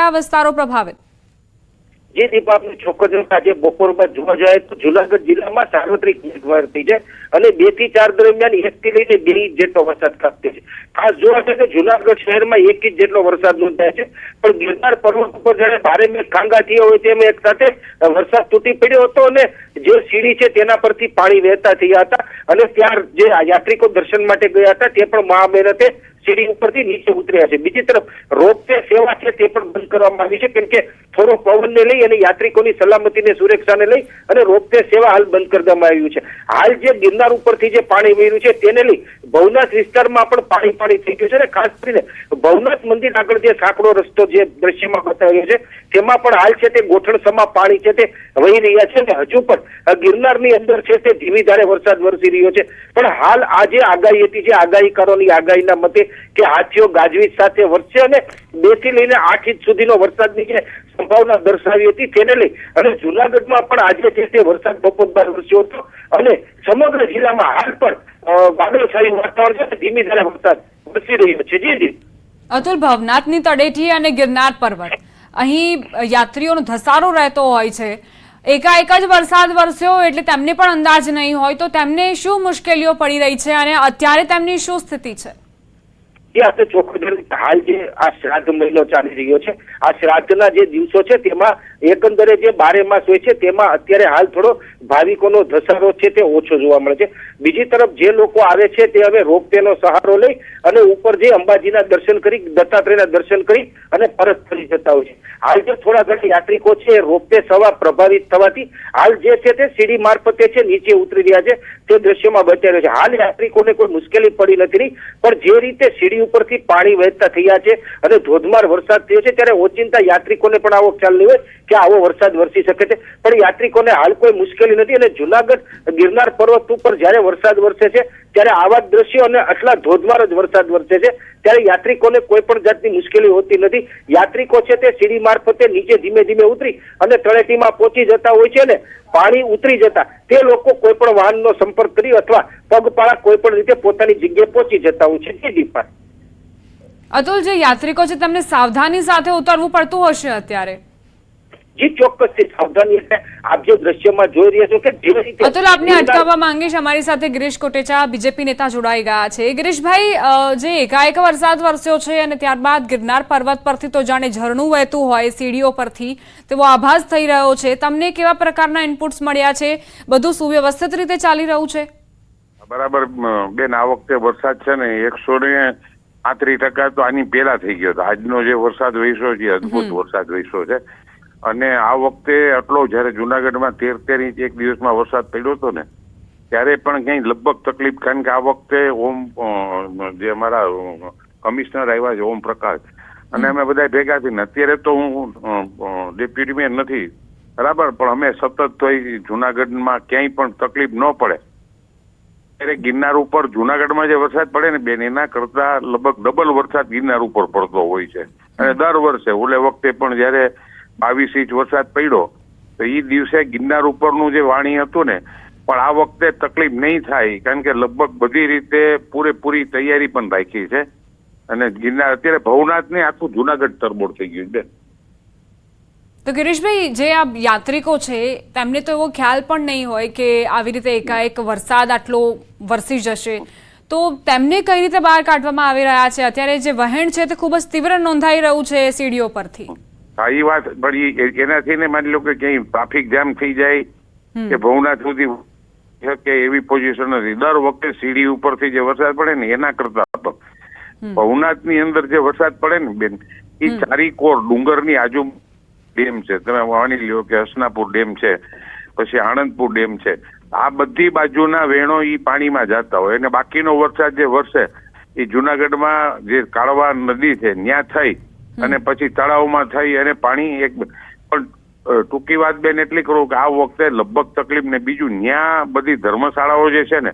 કયા વિસ્તારો પ્રભાવિત? જે દીપ આપને ચોક્કસ આજે બપોર બાદ જોવા જાય તો જુનાગઢ જિલ્લામાં સાર્વત્રિક મેઘમહેર થઈ છે અને 2 થી 4 દરમિયાન 1 થી લઈને 2 ઇંચ જેટલો વરસાદ ખાબકે છે. ખાસ જોવા જાય તો જુનાગઢ શહેરમાં 1 ઇંચ જેટલો વરસાદ નોંધાય છે, પણ ગિરનાર પર્વત ઉપર જયારે ભારે મેઘ ખાંગા થયા હોય તેમ એક સાથે વરસાદ તૂટી પડ્યો હતો અને જે સીડી છે તેના પરથી પાણી વહેતા થયા હતા અને ત્યાં જે યાત્રિકો દર્શન માટે ગયા હતા તે પણ મહામહેનતે સીડી ઉપરથી નીચે ઉતર્યા છે. બીજી તરફ રોપવે સેવા છે તે પણ બંધ કરવામાં આવી છે, કેમ કે થોડો પવનને લઈ અને યાત્રિકોની સલામતીને સુરક્ષાને લઈ અને રોપવે સેવા હાલ બંધ કરી દેવામાં આવ્યું છે. હાલ જે ગિરનાર ઉપરથી જે પાણી વહેર્યું છે તેને લઈ ભવનાથ વિસ્તારમાં પણ પાણી થઈ ગયું છે અને ખાસ કરીને ભવનાથ મંદિર આગળ જે સાંકડો રસ્તો જે દ્રશ્યમાં બતાવ્યો છે તેમાં પણ હાલ છે તે ગોઠણસમા પાણી છે તે વહી રહ્યા છે અને હજુ પણ ગિરનારની અંદર છે તે ધીમી ધારે વરસાદ વરસી રહ્યો છે. પણ હાલ આ જે આગાહી હતી, જે આગાહીકારોની આગાહીના મતે કે હાથીઓ ગાજવીજ સાથે વરસશે અને 2 થી લઈને 8 ઇંચ સુધીનો વરસાદની જે સંભાવના દર્શાવી હતી તેને લઈ અને જુનાગઢમાં પણ આજે છે તે વરસાદ બપોર બાદ વરસ્યો હતો અને સમગ્ર જિલ્લામાં હાલ પણ વાદળછાયું વાતાવરણ છે, ધીમી ધારે વરસાદ વરસી રહ્યો છે. જી અતુલ, ભવનાથની તળેટી અને ગિરનાર પર્વત અહીં યાત્રીઓનો ધસારો રહેતો હોય છે, એકાએક જ વરસાદ વરસ્યો એટલે તેમને પણ અંદાજ નહીં હોય, તો તેમને શું મુશ્કેલીઓ પડી રહી છે અને અત્યારે તેમની શું સ્થિતિ છે? આપણે ચોખ્ખું હાલ જે આ શ્રાદ્ધ મહિનો ચાલી રહ્યો છે, આ શ્રાદ્ધના જે દિવસો છે તેમાં એકંદરે જે 12 માસ હોય છે તેમાં અત્યારે હાલ થોડો ભાવિકોનો ધસારો છે તે ઓછો જોવા મળે છે. બીજી તરફ જે લોકો આવે છે તે હવે રોપવેનો સહારો લઈ અને ઉપર જે અંબાજીના દર્શન કરી, દત્તાત્રેયના દર્શન કરી અને પરત ફરી જતા હોય છે. હાલ જે થોડા ઘણા યાત્રિકો છે રોપવે સેવા પ્રભાવિત થવાથી હાલ જે છે તે સીડી મારફતે છે નીચે ઉતરી રહ્યા છે તે દ્રશ્યમાં બતાવી રહ્યો છે. હાલ યાત્રિકોને કોઈ મુશ્કેલી પડી નથી, પણ જે રીતે સીડી ઉપરથી પાણી વહેતા થયા છે અને ધોધમાર વરસાદ થયો છે ત્યારે ઓચિંતા યાત્રિકોને પણ આવો ખ્યાલ નહીં હોય કે આવો વરસાદ વરસી શકે છે, પણ યાત્રિકોને હાલ કોઈ મુશ્કેલી નથી. અને જુનાગઢ ગિરનાર પર્વત ઉપર જયારે વરસાદ વરસે છે ત્યારે આવા જ દ્રશ્યો અને આટલા ધોધમાર જ વરસાદ વરસે છે ત્યારે યાત્રિકોને કોઈ પણ જાતની મુશ્કેલી હોતી નથી. યાત્રિકો છે તે સીડી મારફતે નીચે ધીમે ધીમે ઉતરી અને તળેટીમાં પહોંચી જતા હોય છે ને પાણી ઉતરી જતા તે લોકો કોઈ પણ વાહનનો સંપર્ક કરી અથવા પગપાળા કોઈ પણ રીતે પોતાની જગ્યાએ પહોંચી જતા હોય છે. દીપા અતુલ, જે યાત્રિકો છે તેમને સાવધાની સાથે ઉતરવું પડતું હશે અત્યારે? જી ચોક્કસ સાવધાની એટલે આપ જે દ્રશ્યમાં જોઈ રહ્યા છો કે જે રીતે અતુલ, આપને અટકાવવા માંગીશ. અમારી સાથે ગિરીશ કોટેચા બીજેપી નેતા જોડાઈ ગયા છે. ગિરીશભાઈ, જે એકાએક વરસાદ વરસ્યો છે અને ત્યારબાદ ગિરનાર પર્વત પરથી તો જાણે ઝરણું વહેતું હોય સીડીઓ પરથી તેવો આભાસ થઈ રહ્યો છે. તમને કેવા પ્રકારના ઇનપુટ્સ મળ્યા છે? બધું સુવ્યવસ્થિત રીતે ચાલી રહ્યું છે? બરાબર બેન, આ વખતે વરસાદ છે ને 135% તો આની પહેલા થઈ ગયો હતો. આજનો જે વરસાદ વરસ્યો છે અદભુત વરસાદ વરસ્યો છે અને આ વખતે આટલો જયારે જુનાગઢમાં 13 ઇંચ એક દિવસમાં વરસાદ પડ્યો હતો ને ત્યારે પણ ક્યાંય લગભગ તકલીફ, કારણ કે આ વખતે જે અમારા કમિશનર આવ્યા છે ઓમ પ્રકાશ અને અમે બધા ભેગા થઈને, અત્યારે તો હું ડેપ્યુટી મેયર નથી બરાબર, પણ અમે સતત થઈ જુનાગઢમાં ક્યાંય પણ તકલીફ ન પડે ત્યારે ગિરનાર ઉપર જુનાગઢમાં જે વરસાદ પડે ને બેન એના કરતા લગભગ ડબલ વરસાદ ગિરનાર ઉપર પડતો હોય છે. અને દર વર્ષે ઓલે વખતે પણ જયારે 22 ઇંચ વરસાદ પડ્યો તો એ દિવસે ગિરનાર ઉપરનું જે વાણી હતું ને, પણ આ વખતે તકલીફ નહીં થાય કારણ કે લગભગ બધી રીતે પૂરેપૂરી તૈયારી પણ રાખી છે અને ગિરનાર અત્યારે ભવનાથ ને આખું જુનાગઢ તરબોળ થઈ ગયું બેન. તો ગિરીશભાઈ, જે આ યાત્રિકો છે તેમને તો એવો ખ્યાલ પણ નહીં હોય કે આવી રીતે એકાએક વરસાદ આટલો વરસી જશે, તો તેમને કઈ રીતે બહાર કાઢવામાં આવી રહ્યા છે? અત્યારે જે વહેણ છે તે ખૂબ જ તીવ્ર નોંધાઈ રહ્યું છે સીડીઓ પરથી. હા, એ વાત પણ એનાથી ને માની લો કે ક્યાંય ટ્રાફિક જામ થઈ જાય કે ભવનાથ સુધી કે એવી પોઝિશન નથી. દર વખતે સીડી ઉપરથી જે વરસાદ પડે ને એના કરતા ભવનાથની અંદર જે વરસાદ પડે ને બેન એ ચારીકોર ડુંગરની આજુ ડેમ છે, તમે માની લ્યો કે હસનાપુર ડેમ છે, પછી આણંદપુર ડેમ છે, આ બધી બાજુના વેણો ઈ પાણીમાં જતા હોય અને બાકીનો વરસાદ જે વરસે એ જુનાગઢમાં જે કાળવા નદી છે ત્યાં થઈ અને પછી તળાવમાં થઈ અને પાણી એક પણ ટૂંકી વાત બેન એટલી કરું કે આ વખતે લગભગ તકલીફ ને બીજું ત્યાં બધી ધર્મશાળાઓ જે છે ને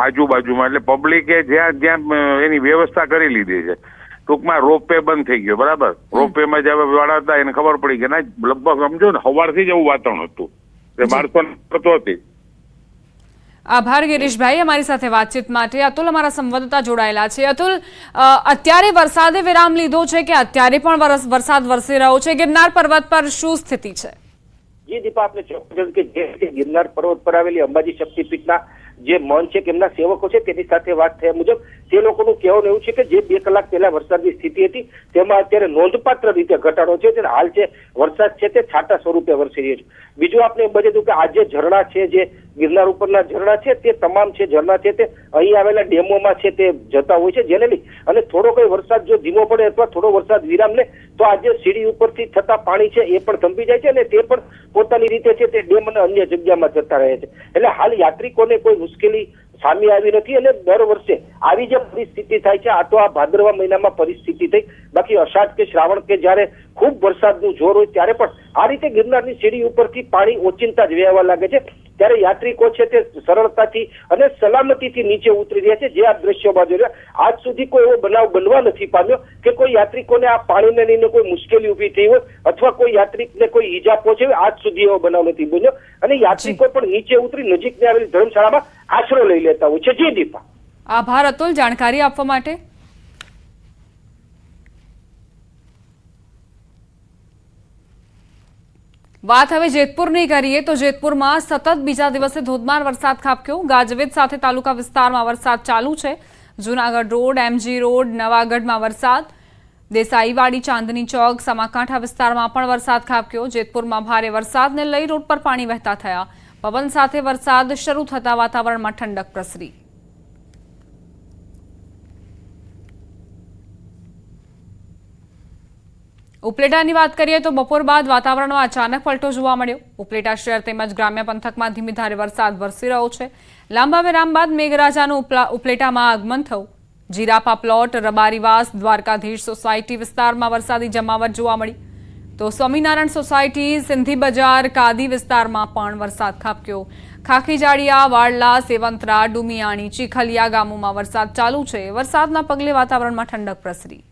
આજુબાજુમાં એટલે પબ્લિકે જ્યાં જ્યાં એની વ્યવસ્થા કરી લીધી છે. ટૂંકમાં રોપવે બંધ થઈ ગયો બરાબર, રોપવે માં જે વાળા હતા એને ખબર પડી કે ના લગભગ સમજો ને સવારથી જ એવું વાતાવરણ હતું તે માણસો કરતો હતી. આભાર ગિરીશભાઈ અમારી સાથે વાતચીત માટે। અતુલ અમારા સંવાદદાતા જોડાયેલા છે। અતુલ, અત્યારે વરસાદે વિરામ લીધો છે કે અત્યારે પણ વરસાદ વરસી રહ્યો છે? ગિરનાર પર્વત પર શું સ્થિતિ છે? જી દીપા, આપને ચોક્કસ કે જે ગિરનાર પર્વત પર આવેલી અંબાજી શક્તિપીઠના જે મન છે કે એમના સેવકો છે તેની સાથે વાત થયા મુજબ તે લોકોનું કહેવાનું એવું છે કે જે 2 કલાક પહેલા વરસાદની સ્થિતિ હતી તેમાં અત્યારે નોંધપાત્ર રીતે ઘટાડો છે। ત્યારે હાલ છે વરસાદ છે તે છાંટા સ્વરૂપે વરસી રહ્યો છે। બીજું આપણે એમ બતાવ્યું કે આ જે ઝરણા છે, જે ગિરનાર ઉપરના ઝરણા છે તે તમામ છે ઝરણા છે તે અહીં આવેલા ડેમોમાં છે તે જતા હોય છે, જેને લઈ અને થોડો કોઈ વરસાદ જો ધીમો પડે અથવા થોડો વરસાદ વિરામ લે તો આ જે સીડી ઉપરથી થતા પાણી છે એ પણ થંભી જાય છે અને તે પણ પોતાની રીતે છે તે ડેમ અને અન્ય જગ્યામાં જતા રહે છે। એટલે હાલ યાત્રિકોને કોઈ મુશ્કેલી સામે આવી નથી અને દર વર્ષે આવી જે પરિસ્થિતિ થાય છે, આ તો આ ભાદરવા મહિનામાં પરિસ્થિતિ થઈ, બાકી અષાઢ કે શ્રાવણ કે જ્યારે ખૂબ વરસાદનું જોર હોય ત્યારે પણ આ રીતે ગિરનારની સીડી ઉપરથી પાણી ઓચિંતા જ વહેવા લાગે છે। ત્યારે યાત્રિકો છે તે સરળતાથી અને સલામતીથી નીચે ઉતરી રહ્યા છે। જે આ દ્રશ્યોમાં જોઈ રહ્યા આજ સુધી કોઈ એવો બનાવ બનવા નથી પામ્યો કે કોઈ યાત્રિકોને આ પાણીને લઈને કોઈ મુશ્કેલી ઊભી થઈ હોય અથવા કોઈ યાત્રિકને કોઈ ઈજા પહોંચે હોય, આજ સુધી એવો બનાવ નથી બન્યો અને યાત્રિકો પણ નીચે ઉતરી નજીકની આવેલી ધર્મશાળામાં આશરો લઈ લેતા હોય છે। જી દીપા, આભાર અતુલ જાણકારી આપવા માટે। વાત હવે જેતપુરની કરીએ તો જેતપુરમાં સતત બીજા દિવસે ધોધમાર વરસાદ ખાબક્યો। ગાજવીજ સાથે તાલુકા વિસ્તારમાં વરસાદ ચાલુ છે। જૂનાગઢ રોડ, MG રોડ, નવાગઢમાં વરસાદ, દેસાઈવાડી, ચાંદની ચોક, સમાકાંઠા વિસ્તારમાં પણ વરસાદ ખાબક્યો। જેતપુરમાં ભારે વરસાદને લઈ રોડ પર પાણી વહેતા થયા। પવન સાથે વરસાદ શરૂ થતા વાતાવરણમાં ઠંડક પ્રસરી। ઉપલેટાની વાત કરીએ તો બપોર બાદ વાતાવરણમાં અચાનક પલટો જોવા મળ્યો। ઉપલેટા શહેર તેમજ ગ્રામ્ય પંથકમાં ધીમી ધારે વરસાદ વરસી રહ્યો છે। લાંબા વિરામ બાદ મેઘરાજાનું ઉપલેટામાં આગમન થયું। જીરાપા પ્લોટ, રબારીવાસ, દ્વારકાધીશ સોસાયટી વિસ્તારમાં વરસાદી જમાવટ જોવા મળી તો સ્વામિનારાયણ સોસાયટી, સિંધી બજાર, કાદી વિસ્તારમાં પણ વરસાદ ખાબક્યો। ખાખીજાડિયા, વાડલા, સેવંતરા, ડુમિયાણી, ચીખલિયા ગામોમાં વરસાદ ચાલુ છે। વરસાદના પગલે વાતાવરણમાં ઠંડક પ્રસરી।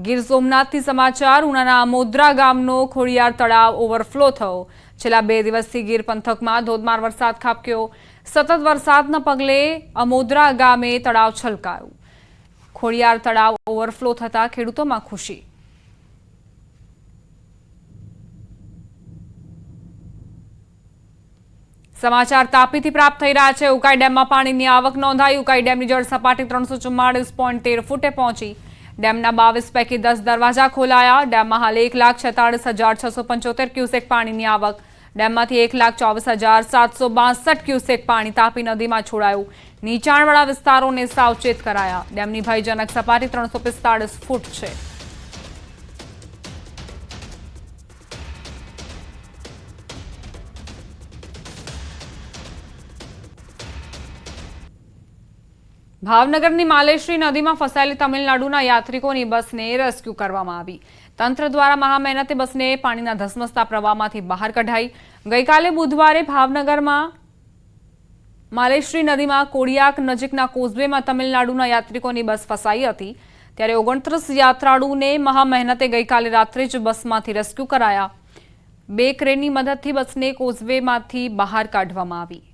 ગીર સોમનાથથી સમાચાર। ઉનાના અમોદરા ગામનો ખોડિયાર તળાવ ઓવરફ્લો થયો। છેલ્લા 2 દિવસથી ગીર પંથકમાં ધોધમાર વરસાદ ખાબક્યો। સતત વરસાદના પગલે અમોદરા ગામે તળાવ છલકાયું। ખોડિયાર તળાવ ઓવરફ્લો થતા ખેડૂતોમાં ખુશી। સમાચાર તાપીથી પ્રાપ્ત થઈ રહ્યા છે। ઉકાઈ ડેમમાં પાણીની આવક નોંધાઈ। ઉકાઈ ડેમની જળ સપાટી 344.13 ફૂટે પહોંચી। ડેમના 22 પૈકી 10 દરવાજા ખોલાયા। ડેમમાં હાલ 1,46,675 ક્યુસેક પાણીની આવક। ડેમમાંથી 1,24,762 ક્યુસેક પાણી તાપી નદીમાં છોડાયું। નીચાણવાળા વિસ્તારોને સાવચેત કરાયા। ડેમની ભયજનક સપાટી 345 ફૂટ છે। ભાવનગરની માલેશ્રી નદીમાં ફસાયેલી તમિલનાડુના યાત્રિકોની બસને રેસ્ક્યુ કરવામાં આવી। તંત્ર દ્વારા મહામહેનતે બસને પાણીના ધસમસતા પ્રવાહમાંથી બહાર કઢાઈ। ગઈકાલે બુધવારે ભાવનગરમાં માલેશ્રી નદીમાં કોડિયાક નજીકના કોઝવેમાં તમિલનાડુના યાત્રિકોની બસ ફસાઈ હતી। ત્યારે 29 યાત્રાળુઓને મહામહેનતે ગઈકાલે રાત્રે જ બસમાંથી રેસ્ક્યુ કરાયા। 2 ક્રેનની મદદથી બસને કોઝવેમાંથી બહાર કાઢવામાં આવી।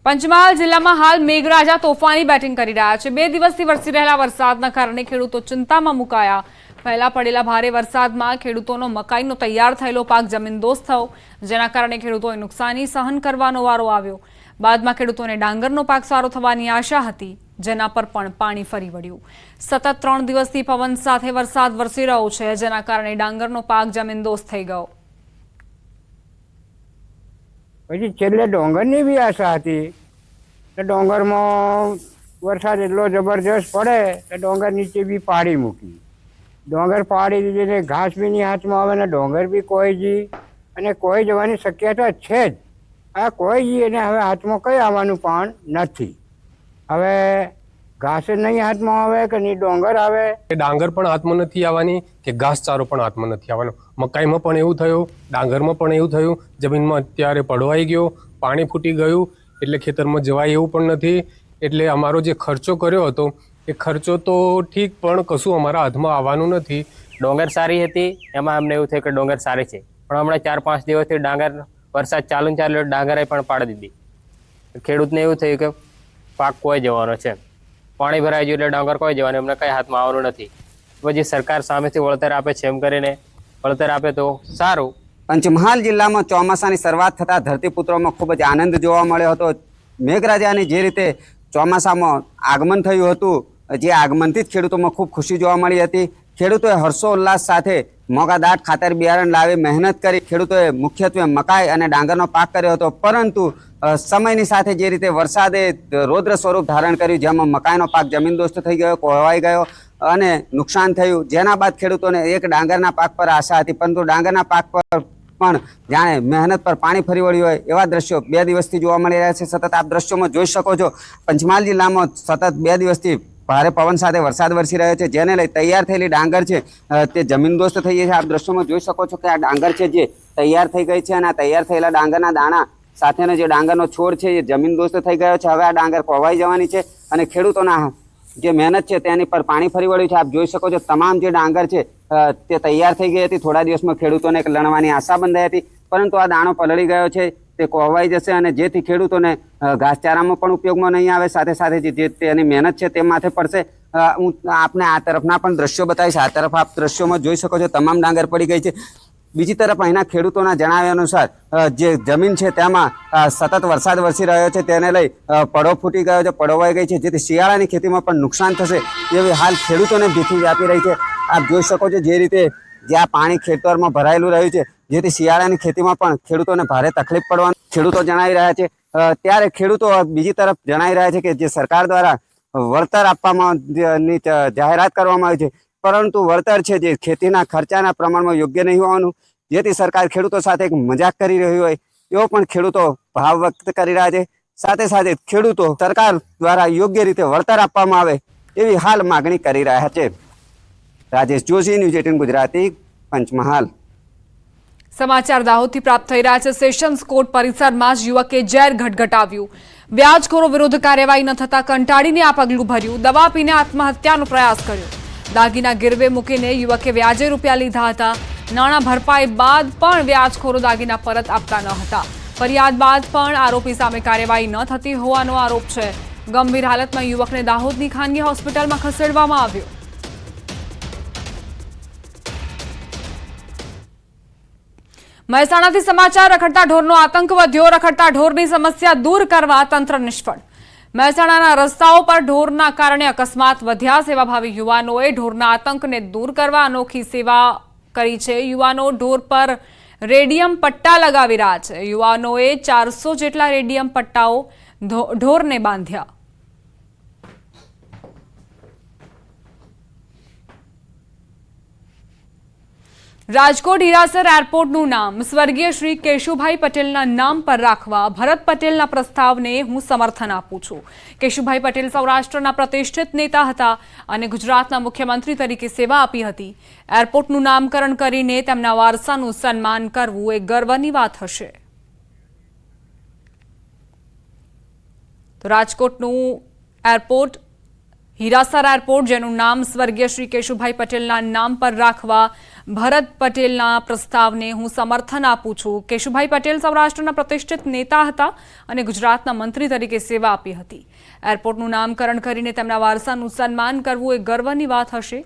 પંચમહાલ જિલ્લામાં હાલ મેઘરાજા તોફાની બેટિંગ કરી રહ્યા છે। 2 દિવસથી વરસી રહેલા વરસાદના કારણે ખેડૂતો ચિંતામાં મુકાયા। પહેલા પડેલા ભારે વરસાદમાં ખેડૂતોનો મકાઈનો તૈયાર થયેલો પાક જમીનદોસ્ત થયો, જેના કારણે ખેડૂતોએ નુકસાની સહન કરવાનો વારો આવ્યો। બાદમાં ખેડૂતોને ડાંગરનો પાક સારો થવાની આશા હતી, જેના પર પણ પાણી ફરી વળ્યું। સતત 3 દિવસથી પવન સાથે વરસાદ વરસી રહ્યો છે, જેના કારણે ડાંગરનો પાક જમીનદોસ્ત થઈ ગયો। પછી છેલ્લે ડોંગરની બી આશા હતી તો ડોંગરમાં વરસાદ એટલો જબરજસ્ત પડે તો ડોંગર નીચે બી પાડી મૂકી। ડોંગર પાડી દીધી ઘાસ બી ની હાથમાં આવે ને ડોંગર બી કોઈ જી અને કોઈ જવાની શક્યતા છે જ। આ કોઈ જી એને હવે હાથમાં કંઈ આવવાનું પણ નથી। હવે ઘાસ નહીં હાથમાં આવે કે નહીં ડોંગર આવે। ડાંગર પણ હાથમાં નથી આવવાની કે ઘાસચારો પણ હાથમાં નથી આવવાનો। મકાઈમાં પણ એવું થયું, ડાંગરમાં પણ એવું થયું। જમીનમાં અત્યારે પડવાઈ ગયો, પાણી ફૂટી ગયું એટલે ખેતરમાં જવાય એવું પણ નથી। એટલે અમારો જે ખર્ચો કર્યો હતો એ ખર્ચો તો ઠીક, પણ કશું અમારા હાથમાં આવવાનું નથી. ડોંગર સારી હતી, એમાં અમને એવું થયું કે ડોંગર સારી છે, પણ હમણાં 4-5 દિવસથી ડાંગર વરસાદ ચાલુ ડાંગરે પણ પાડી દીધી. ખેડૂતને એવું થયું કે પાક કોઈ જવાનો છે, પાણી ભરાઈ ગયું એટલે ડાંગર કોઈ જવાનું, એમને કંઈ હાથમાં આવવાનું નથી. પછી સરકાર સામેથી વળતર આપે છે, એમ કરીને વળતર આપે તો સારું. પંચમહાલ જિલ્લામાં ચોમાસાની શરૂઆત થતાં ધરતીપુત્રોમાં ખૂબ જ આનંદ જોવા મળ્યો હતો. મેઘરાજાની જે રીતે ચોમાસામાં આગમન થયું હતું, જે આગમનથી જ ખેડૂતોમાં ખૂબ ખુશી જોવા મળી હતી. ખેડૂતોએ હર્ષોલ્લાસ સાથે મોંઘાદાટ ખાતર બિયારણ લાવી મહેનત કરી. ખેડૂતોએ મુખ્યત્વે મકાઈ અને ડાંગરનો પાક કર્યો હતો, પરંતુ સમયની સાથે જે રીતે વરસાદે રૌદ્ર સ્વરૂપ ધારણ કર્યું, જેમાં મકાઈનો પાક જમીનદોસ્ત થઈ ગયો, કોહવાઈ ગયો અને નુકસાન થયું. જેના બાદ ખેડૂતોને એક ડાંગરના પાક પર આશા હતી, પરંતુ ડાંગરના પાક પર પણ જાણે મહેનત પર પાણી ફરી વળ્યું હોય એવા દ્રશ્યો 2 દિવસથી જોવા મળી રહ્યા છે. સતત આપ દ્રશ્યોમાં જોઈ શકો છો, પંચમહાલ જિલ્લામાં સતત 2 દિવસથી ભારે પવન સાથે વરસાદ વરસી રહ્યો છે, જેને લઈ તૈયાર થયેલી ડાંગર છે તે જમીનદોસ્ત થઈ ગઈ છે. આપ દ્રશ્યોમાં જોઈ શકો છો કે આ ડાંગર છે જે તૈયાર થઈ ગઈ છે, અને આ તૈયાર થયેલા ડાંગરના દાણા સાથેનો જે ડાંગરનો છોડ છે એ જમીનદોસ્ત થઈ ગયો છે. હવે આ ડાંગર કોહવાઈ જવાની છે અને ખેડૂતોના જે મહેનત છે તેની પર પાણી ફરી વળ્યું છે. આપ જોઈ શકો છો તમામ જે ડાંગર છે તે તૈયાર થઈ ગઈ હતી. થોડા દિવસમાં ખેડૂતોને એક લણવાની આશા બંધાઈ હતી, પરંતુ આ દાણો પલળી ગયો છે, તે કોહવાઈ જશે અને જેથી ખેડૂતોને ઘાસચારામાં પણ ઉપયોગમાં નહીં આવે, સાથે સાથે જે તેની મહેનત છે તે માથે પડશે. હું આપને આ તરફના પણ દ્રશ્યો બતાવીશ. આ તરફ આપ દ્રશ્યોમાં જોઈ શકો છો તમામ ડાંગર પડી ગઈ છે. બીજી તરફ અહીંના ખેડૂતોના જણાવ્યા અનુસાર જે જમીન છે તેમાં સતત વરસાદ વરસી રહ્યો છે, તેને લઈ પડો ફૂટી ગયો છે, પડોવાઈ ગઈ છે, જેથી શિયાળાની ખેતીમાં પણ નુકસાન થશે એવી હાલ ખેડૂતોને ભીતિ વ્યાપી રહી છે. આપ જોઈ શકો છો જે રીતે જ્યાં પાણી ખેતરમાં ભરાયેલું રહ્યું છે, જેથી શિયાળાની ખેતીમાં પણ ખેડૂતોને ભારે તકલીફ પડવાનું ખેડૂતો જણાવી રહ્યા છે. ત્યારે ખેડૂતો બીજી તરફ જણાવી રહ્યા છે કે જે સરકાર દ્વારા વળતર આપવામાં જાહેરાત કરવામાં આવી છે, પરંતુ વળતર છે જે ખેતીના ખર્ચાના પ્રમાણમાં યોગ્ય નહીં હોવાનું, જેથી સરકાર ખેડૂતો સાથે એક મજાક કરી રહી હોય એવો પણ ખેડૂતો ભાવ વ્યક્ત કરી રહ્યા છે. સાથે સાથે ખેડૂતો સરકાર દ્વારા યોગ્ય રીતે વળતર આપવામાં આવે એવી હાલ માગણી કરી રહ્યા છે. રાજેશ જોશી, ન્યૂઝ 18 ગુજરાતી, પંચમહાલ. સમાચાર દાહોદથી પ્રાપ્ત થઈ રહ્યા છે. સેશન્સ કોર્ટ પરિસરમાં જ યુવકે ઝેર ઘટઘટાવ્યું. વ્યાજખોરો વિરુદ્ધ કાર્યવાહી ન થતા કંટાળીને આ પગલું ભર્યું. દવા પીને આત્મહત્યાનો પ્રયાસ કર્યો. દાગીના ગીરવે મૂકીને યુવકે વ્યાજે રૂપિયા લીધા હતા. નાણાં ભરપાઈ બાદ પણ વ્યાજખોરો દાગીના પરત આપતા ન હતા. ફરિયાદ બાદ પણ આરોપી સામે કાર્યવાહી ન થતી હોવાનો આરોપ છે. ગંભીર હાલતમાં યુવકને દાહોદની ખાનગી હોસ્પિટલમાં ખસેડવામાં આવ્યો. મહેસાણાથી સમાચાર. રખડતા ઢોરનો આતંક વધ્યો. રખડતા ઢોરની સમસ્યા દૂર કરવા તંત્ર નિષ્ફળ. મહેસાણાના રસ્તાઓ પર ઢોરના કારણે અકસ્માત વધ્યા. સેવાભાવી યુવાનોએ ઢોરના આતંકને દૂર કરવા અનોખી સેવા કરી છે. યુવાનો ઢોર પર રેડિયમ પટ્ટા લગાવી રહ્યા છે. યુવાનોએ 400 જેટલા રેડિયમ પટ્ટાઓ ઢોરને બાંધ્યા. રાજકોટ હીરાસર એરપોર્ટનું નામ સ્વર્ગીય શ્રી કેશુભાઈ પટેલના નામ પર રાખવા ભરત પટેલના પ્રસ્તાવને હું સમર્થન આપું છું. કેશુભાઈ પટેલ સૌરાષ્ટ્રના પ્રતિષ્ઠિત નેતા હતા અને ગુજરાતના મુખ્યમંત્રી તરીકે સેવા આપી હતી. એરપોર્ટનું નામકરણ કરીને તેમના વારસાનું સન્માન કરવું એ ગર્વની વાત હશે. તો રાજકોટનું એરપોર્ટ હીરાસર એરપોર્ટ, જેનું નામ સ્વર્ગીય શ્રી કેશુભાઈ પટેલના નામ પર રાખવા ભરત પટેલના પ્રસ્તાવને હું સમર્થન આપું છું. કેશુભાઈ પટેલ સૌરાષ્ટ્રના પ્રતિષ્ઠિત નેતા હતા અને ગુજરાતના મંત્રી તરીકે સેવા આપી હતી. એરપોર્ટનું નામકરણ કરીને તેમના વારસાનું સન્માન કરવું એ ગર્વની વાત હશે.